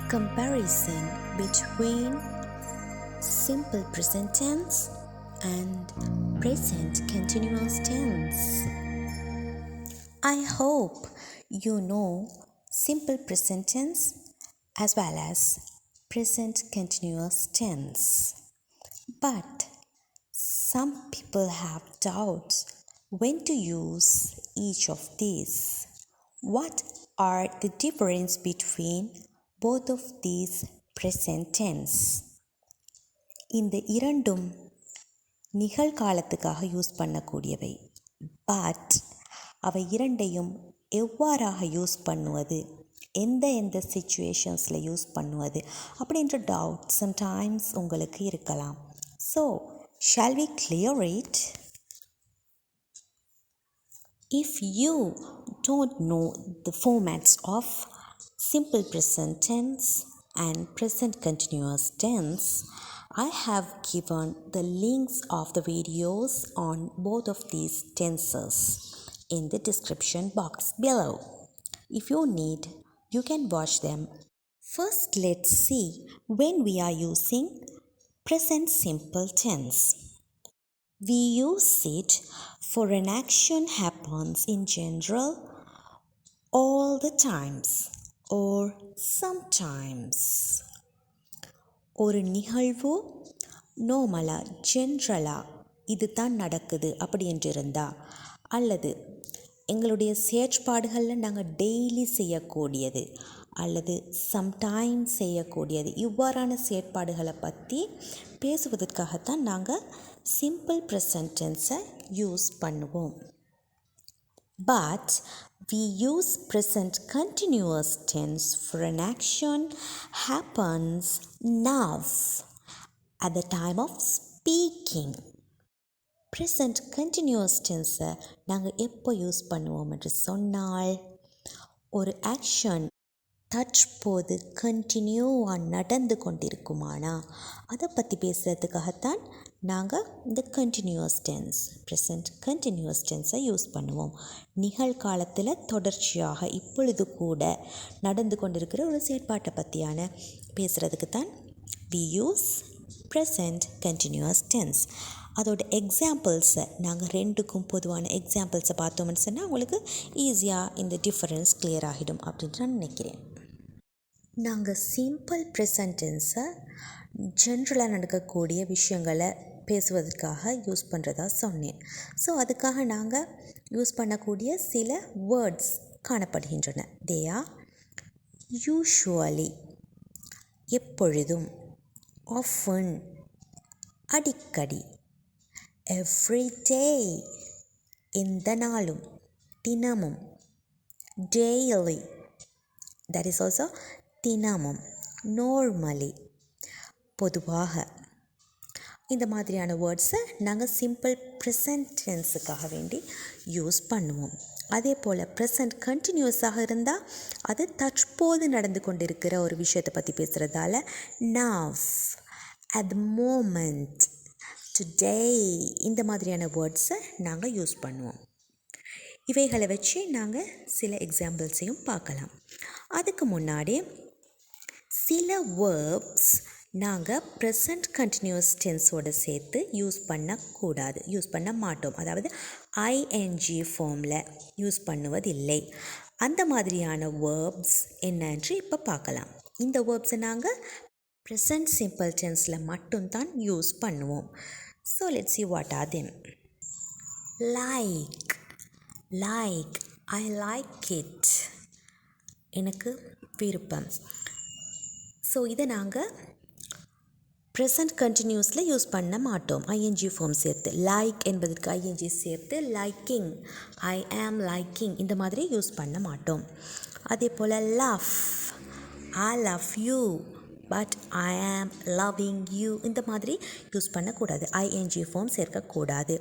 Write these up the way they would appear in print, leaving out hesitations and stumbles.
Comparison between simple present tense and present continuous tense. I hope you know simple present tense as well as present continuous tense. But some people have doubts when to use each of these. What are the difference between both of these present tense? இந்த இரண்டும் நிகழ்காலத்துக்காக use பண்ணக்கூடியவை. But அவை இரண்டையும் எவ்வாறாக use பண்ணுவது, எந்த சிச்சுவேஷன்ஸில் use பண்ணுவது அப்படின்ற doubt sometimes உங்களுக்கு இருக்கலாம். So shall we clear it? If you don't know the formats of simple present tense and present continuous tense, I have given the links of the videos on both of these tenses in the description box below. If you need, you can watch them. First, let's see when we are using present simple tense. We use it for an action happens in general all the times or sometimes. ஒரு நிகழ்வு நார்மலாக ஜென்ரலாக இது தான் நடக்குது அப்படி என்று இருந்தால், அல்லது எங்களுடைய செயற்பாடுகளில் நாங்கள் டெய்லி செய்யக்கூடியது அல்லது சம்டைம்ஸ் செய்யக்கூடியது, இவ்வாறான செயற்பாடுகளை பற்றி பேசுவதற்காகத்தான் நாங்கள் சிம்பிள் ப்ரெசன்ட் டென்ஸை யூஸ் பண்ணுவோம். But we use present continuous tense for an action happens now at the time of speaking. Present continuous tense நாங்கள் எப்போ யூஸ் பண்ணுவோம் என்று சொன்னால், ஒரு ஆக்ஷன் தற்போது கண்டினியூவாக நடந்து கொண்டிருக்குமானா அதை பற்றி பேசுகிறதுக்காகத்தான் நாங்கள் இந்த கண்டினியூஸ் டென்ஸ், ப்ரெசண்ட் கண்டினியூஸ் டென்ஸை யூஸ் பண்ணுவோம். நிகழ்காலத்தில் தொடர்ச்சியாக இப்பொழுது கூட நடந்து கொண்டிருக்கிற ஒரு செயற்பாட்டை பற்றியான பேசுகிறதுக்கு தான் we use present continuous tense. அதோட எக்ஸாம்பிள்ஸை நாங்கள் ரெண்டுக்கும் பொதுவான எக்ஸாம்பிள்ஸை பார்த்தோம்னு சொன்னால் உங்களுக்கு ஈஸியாக இந்த டிஃபரன்ஸ் கிளியர் ஆகிடும் அப்படின்ட்டு நான் நினைக்கிறேன். நாங்கள் சிம்பிள் ப்ரெசன்ட் டென்ஸை ஜென்ரலாக நடக்கக்கூடிய விஷயங்களை பேசுவதற்காக யூஸ் பண்ணுறதா சொன்னேன். ஸோ அதுக்காக நாங்கள் யூஸ் பண்ணக்கூடிய சில வேர்ட்ஸ் காணப்படுகின்றன. தே ஆர் யூஷுவலி, எப்பொழுதும், ஆஃபன், அடிக்கடி, எவ்ரிடே, எந்த நாளும், தினமும், டெய்லி, தட் இஸ் ஆல்சோ தினமும், நார்மலி, பொதுவாக. இந்த மாதிரியான வேர்ட்ஸை நாங்கள் சிம்பிள் ப்ரெசன்ட் டென்ஸுக்காக வேண்டி யூஸ் பண்ணுவோம். அதே போல் ப்ரெசன்ட் கண்டினியூஸாக இருந்தால் அது தற்போது நடந்து கொண்டிருக்கிற ஒரு விஷயத்தை பற்றி பேசுகிறதால now, at the moment, today, இந்த மாதிரியான வேர்ட்ஸை நாங்கள் யூஸ் பண்ணுவோம். இவைகளை வச்சு நாங்கள் சில எக்ஸாம்பிள்ஸையும் பார்க்கலாம். அதுக்கு முன்னாடி சில வேர்ப்ஸ் நாங்கள் ப்ரெசண்ட் கண்டினியூஸ் டென்ஸோடு சேர்த்து யூஸ் பண்ண மாட்டோம். அதாவது ஐஎன்ஜி ஃபார்மில் யூஸ் பண்ணுவதில்லை. அந்த மாதிரியான வேர்ப்ஸ் என்னன்று இப்போ பார்க்கலாம். இந்த வேர்ப்ஸை நாங்கள் ப்ரெசண்ட் சிம்பிள் டென்ஸில் மட்டும்தான் யூஸ் பண்ணுவோம். So let's see what are them. Like, I like it, எனக்கு விருப்பம். ஸோ இதை நாங்கள் ப்ரெசண்ட் கண்டினியூஸில் யூஸ் பண்ண மாட்டோம். ஐஎன்ஜி ஃபார்ம் சேர்த்து, லைக் என்பதற்கு ஐஎன்ஜி சேர்த்து லைக்கிங், ஐ ஆம் லைக்கிங், இந்த மாதிரி யூஸ் பண்ண மாட்டோம். அதே போல் love, I love you, but I am loving you, இந்த மாதிரி யூஸ் பண்ணக்கூடாது. ஐஎன்ஜி ஃபார்ம் சேர்க்கக்கூடாது.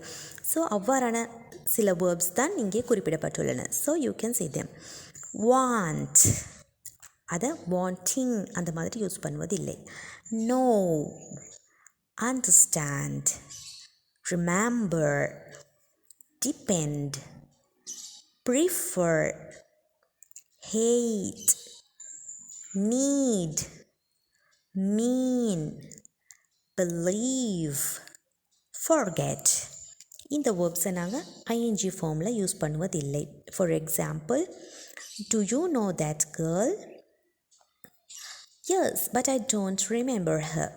ஸோ அவ்வாறான சில வேர்ப்ஸ் தான் இங்கே குறிப்பிடப்பட்டுள்ளன. So you can see them. Want, அதை வாண்டிங் அந்த மாதிரி யூஸ் பண்ணுவதில்லை. Know, understand, remember, depend, prefer, hate, need, mean, believe, forget. இந்த வேர்ப்ஸை நாங்கள் ஐஎன்ஜி ஃபார்மில் யூஸ் பண்ணுவதில்லை. For example, do you know that girl? Yes, but I don't remember her.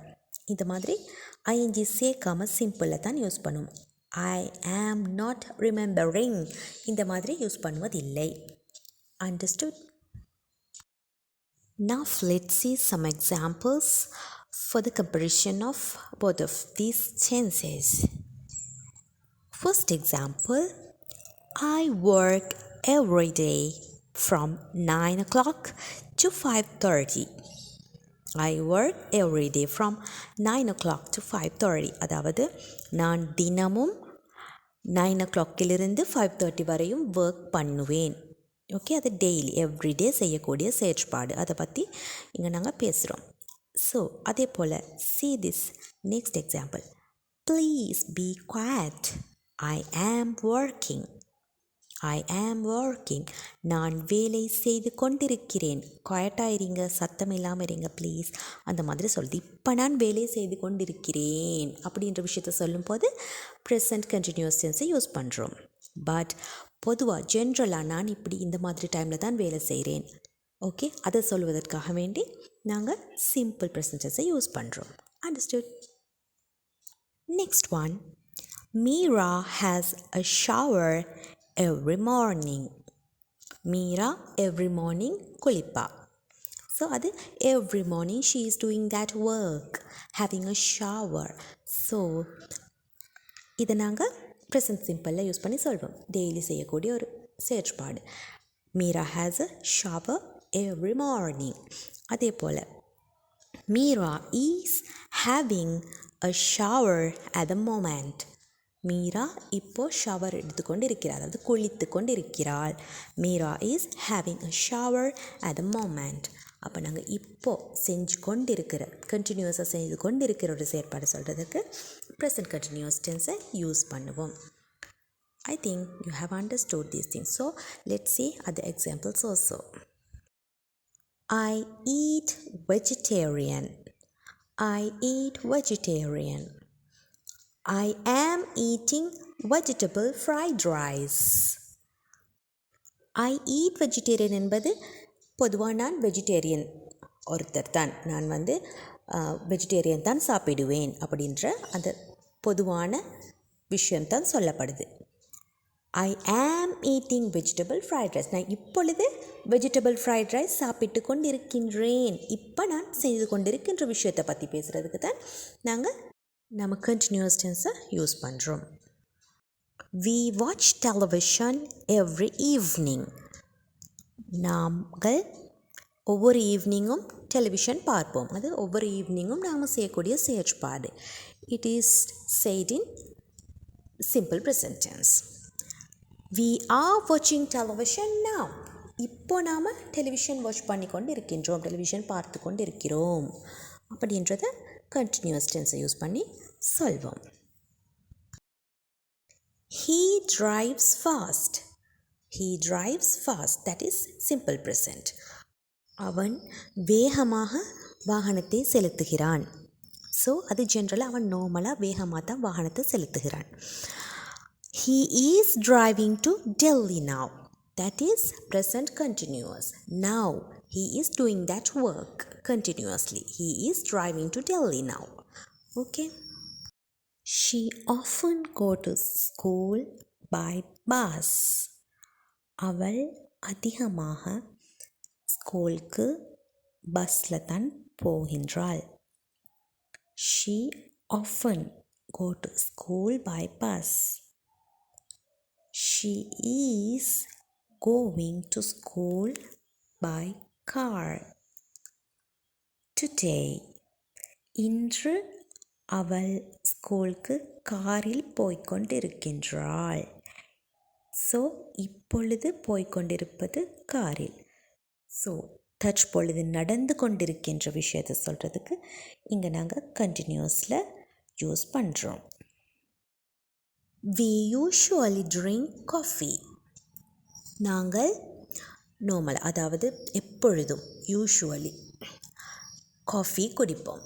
இந்த மாதிரி ஐஎன்ஜி சேர்க்காமல் சிம்பிளில் தான் யூஸ் பண்ணுவோம். I am not remembering இந்த மாதிரி use பண்ணுவதில்லை. Understood? Now let's see some examples for the comparison of both of these tenses. First example, I work every day from 9 o'clock to 5:30. I work every day from 9 o'clock to 5:30. அதாவது நான் தினமும் 9 o'clockலிருந்து 5:30 வரையும் work பண்ணுவேன். Okay, அது daily everyday செய்யக்கூடிய செயற்பாடு, அதை பற்றி இங்கே நாங்கள் பேசுகிறோம். ஸோ அதே போல் see this next example. Please be quiet. I am working. I am working. நான் வேலை செய்து கொண்டிருக்கிறேன். குவாய்ட்டாக இருங்க, சத்தம் இல்லாமல் இருங்க ப்ளீஸ். அந்த மாதிரி சொல்லுது. இப்போ நான் வேலை செய்து கொண்டிருக்கிறேன் அப்படின்ற விஷயத்த சொல்லும்போது ப்ரெசன்ட் கண்டினியூஸ் டென்ஸை யூஸ் பண்ணுறோம். பட் பொதுவாக ஜென்ரலாக நான் இப்படி இந்த மாதிரி டைமில் தான் வேலை செய்கிறேன். ஓகே, அதை சொல்வதற்காக வேண்டி நாங்கள் சிம்பிள் ப்ரெசன்ட் டென்ஸை யூஸ் பண்ணுறோம். Understood? Next one, Meera has a shower every morning. Meera every morning குளிப்பா. ஸோ அது every morning she is doing that work, having a shower. So இதை நாங்கள் ப்ரெசன்ட் சிம்பிளில் யூஸ் பண்ணி சொல்வோம். டெய்லி செய்யக்கூடிய ஒரு செயற்பாடு. Meera has a shower every morning. அதே போல் Meera is having a shower at the moment. Meera இப்போ ஷவர் எடுத்துக்கொண்டு இருக்கிறார், அதாவது குளித்து கொண்டு இருக்கிறாள். Meera is having a shower at the moment. அப்போ நாங்கள் இப்போது செஞ்சு கொண்டு இருக்கிற, கண்டினியூஸாக செய்து கொண்டு இருக்கிற ஒரு செயற்பாடு சொல்கிறதுக்கு ப்ரெசன்ட் கண்டினியூஸ் டென்ஸை யூஸ் பண்ணுவோம். I think you have understood these things. So let's see other examples also. I eat vegetarian. I eat vegetarian. I am eating vegetable fried rice. I eat vegetarian என்பது பொதுவாக நான் vegetarian ஒருத்தர் தான், நான் vegetarian தான் சாப்பிடுவேன் அப்படின்ற அந்த பொதுவான விஷயம்தான் சொல்லப்படுது. I am eating vegetable fried rice. நான் இப்பொழுது வெஜிடபிள் ஃப்ரைட் ரைஸ் சாப்பிட்டு கொண்டு இருக்கின்றேன். இப்போ நான் செய்து கொண்டிருக்கின்ற விஷயத்தை பற்றி பேசுகிறதுக்கு தான் நாங்கள் நம்ம கண்டினியூஸ் டென்ஸை யூஸ் பண்ணுறோம். We watch television every evening. நாங்கள் ஒவ்வொரு ஈவினிங்கும் டெலிவிஷன் பார்ப்போம். அது ஒவ்வொரு ஈவினிங்கும் நாம் செய்யக்கூடிய செயற்பாடு. It is said in simple present tense. We are watching television now. இப்போ நாம் டெலிவிஷன் வாட்ச் பண்ணி கொண்டு இருக்கின்றோம், டெலிவிஷன் பார்த்து கொண்டு இருக்கிறோம் அப்படின்றத கண்டினியூஸ் டென்ஸை யூஸ் பண்ணி சொல்வோம். He drives fast. He drives fast. That is simple present. அவன் வேகமாக வாகனத்தை செலுத்துகிறான். ஸோ அது ஜென்ரலாக அவன் நார்மலாக வேகமாக தான் வாகனத்தை செலுத்துகிறான். He is driving to Delhi now. That is present continuous. Now he is doing that work continuously. He is driving to Delhi now. Okay. She often go to school by bus. அவள் அதிகமாக ஸ்கூலுக்கு பஸ்ஸில் தான் போகின்றாள். She often go to school by bus. She is going to school by car. Today. இன்று அவள் ஸ்கூலுக்கு காரில் போய்கொண்டிருக்கின்றாள். So இப்பொழுது போய்கொண்டிருப்பது காரில். ஸோ தற்பொழுது நடந்து கொண்டிருக்கின்ற விஷயத்தை சொல்கிறதுக்கு இங்கே நாங்கள் கண்டினியூஸில் யூஸ் பண்ணுறோம். We usually drink coffee. நாங்கள் நார்மல், அதாவது எப்பொழுதும், யூஷுவலி காஃபி குடிப்போம்.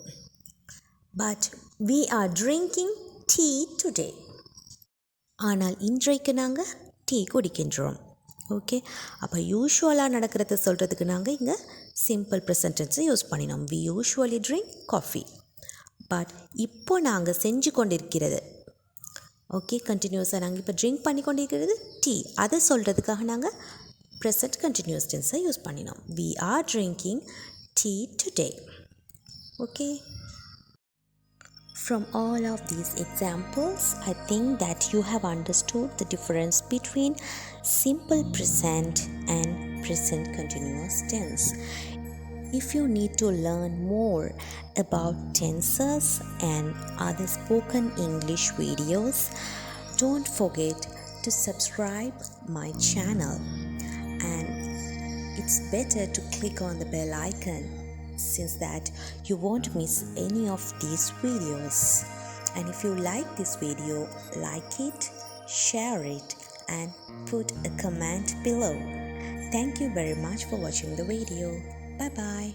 But we are drinking tea today. ஆனால் இன்றைக்கு நாங்கள் டீ குடிக்கின்றோம். ஓகே, அப்போ யூஷுவலாக நடக்கிறத சொல்கிறதுக்கு நாங்கள் இங்கே சிம்பிள் ப்ரெசன்ட் டென்ஸை யூஸ் பண்ணினோம். We usually drink coffee. But இப்போ நாங்கள் செஞ்சு கொண்டிருக்கிறது, ஓகே, கண்டினியூஸாக நாங்கள் இப்போ ட்ரிங்க் பண்ணி கொண்டிருக்கிறது டீ. அதை சொல்கிறதுக்காக நாங்கள் ப்ரெசன்ட் கண்டினியூஸ் டென்ஸை யூஸ் பண்ணினோம். We are drinking tea today. Okay. From all of these examples, I think that you have understood the difference between simple present and present continuous tense. If you need to learn more about tenses and other spoken English videos, don't forget to subscribe my channel, and it's better to click on the bell icon, since that you won't miss any of these videos. And if you like this video, like it, share it, and put a comment below. Thank you very much for watching the video. Bye bye.